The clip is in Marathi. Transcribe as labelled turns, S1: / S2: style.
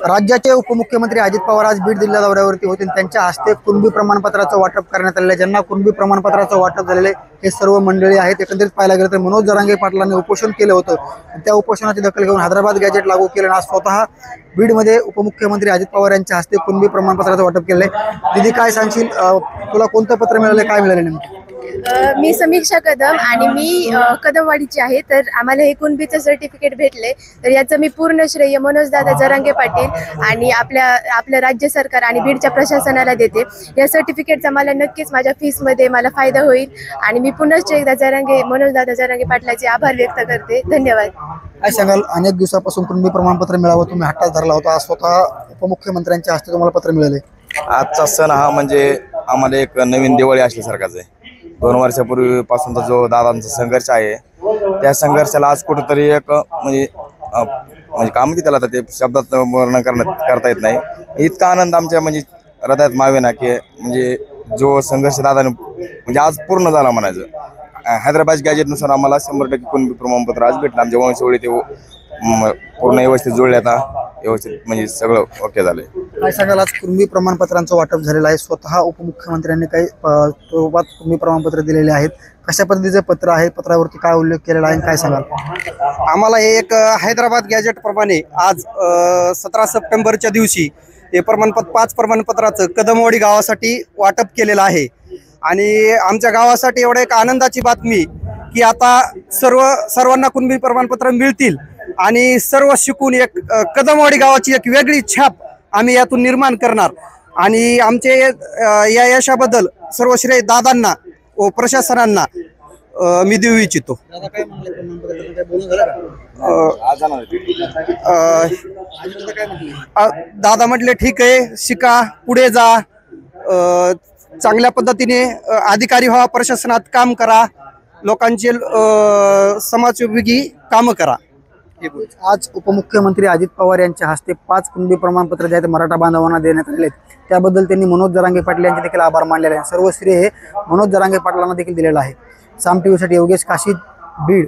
S1: राज्याचे उपमुख्यमंत्री अजित पवार आज बीड जिल्हा दौऱ्यावरती होते. त्यांच्या हस्ते कुणबी प्रमाणपत्राचं वाटप करण्यात आलेलं आहे. ज्यांना कुणबी प्रमाणपत्राचं वाटप झालेले हे सर्व मंडळी आहेत. एकंदरीत पाहायला गेलं तर मनोज जरांगे पाटलांनी उपोषण केलं होतं. त्या उपोषणाची दखल घेऊन हैदराबाद गॅजेट लागू केलं. आज स्वतः बीडमध्ये उपमुख्यमंत्री अजित पवार यांच्या हस्ते कुणबी प्रमाणपत्राचं वाटप केलंय. दीदी काय सांगशील, तुला कोणतं पत्र मिळालं, काय मिळालं नेमकं?
S2: मी समीक्षा कदम आणि मी कदमवाडीची आहे. तर आम्हाला हे कुणबीचं सर्टिफिकेट भेटले, तर याचं मी पूर्ण श्रेय मनोजदादा जरांगे पाटील आणि आपल्या राज्य सरकार आणि बीडच्या प्रशासनाला देते. या सर्टिफिकेटचा मला नक्कीच माझ्या फीसमध्ये मला फायदा होईल आणि मी पुनश्च एकदा मनोजदादा जरांगे पाटलाचे आभार व्यक्त करते. धन्यवाद.
S1: काय सांगाल, अनेक दिवसापासून कुणबी प्रमाणपत्र मिळावं तुम्ही हट्टात धरला होता. आज स्वतः उपमुख्यमंत्र्यांच्या हस्ते तुम्हाला पत्र मिळाले.
S3: आजचा सण हा म्हणजे आम्हाला एक नवीन दिवाळी असल्यासारखाच आहे. 2 वर्षापूर्वीपासूनचा जो दादांचा संघर्ष आहे, त्या संघर्षाला आज कुठंतरी एक म्हणजे काम की त्याला ते शब्दात वर्णन करता येत नाही. इतका आनंद आमच्या म्हणजे हृदयात मावेना की म्हणजे जो संघर्ष दादाने म्हणजे आज पूर्ण झाला म्हणायचं. हैदराबाद गॅजेटनुसार आम्हाला 100% कुणबी प्रमाणपत्र आज भेटलं. आमच्या वंशवळी ते पूर्ण व्यवस्थित जुळले, आता व्यवस्थित म्हणजे सगळं ओके झालंय.
S1: काय सांगाल, आज कुणबी प्रमाणपत्रांचं वाटप झालेलं आहे. स्वतः उपमुख्यमंत्र्यांनी काही स्वरूपात कुणबी प्रमाणपत्र दिलेले आहेत. कशा पद्धतीचं पत्र आहे, पत्रावरती काय उल्लेख केलेला आहे, काय सांगाल?
S4: आम्हाला हे एक हैदराबाद गॅजेट प्रमाणे आज 17 सप्टेंबरच्या दिवशी हे 5 प्रमाणपत्राचं कदमवाडी गावासाठी वाटप केलेलं आहे. आणि आमच्या गावासाठी एवढं एक आनंदाची बातमी की आता सर्वांना कुणबी प्रमाणपत्र मिळतील आणि सर्व शिकून एक कदमवाडी गावाची एक वेगळी छाप आम्ही यातून निर्माण करणार. आणि आमचे या यशाबद्दल सर्व श्रेय दादांना व प्रशासनांना मी देऊ इच्छितो. दादा म्हटले ठीक आहे, शिका, पुढे जा, चांगल्या पद्धतीने अधिकारी व्हा, प्रशासनात काम करा, लोकांचे समाजोपयोगी कामं करा.
S1: आज उपमुख्यमंत्री अजित पवार यांच्या हस्ते 5 कुणबी प्रमाणपत्र जे आहेत मराठा बांधवांना देण्यात आले आहेत. त्याबद्दल त्यांनी मनोज जरांगे पाटील यांचे देखील आभार मानलेले आहे. सर्व श्रेय हे मनोज जरांगे पाटलांना देखील दिलेलं आहे. साम टीव्हीसाठी योगेश काशीद, बीड.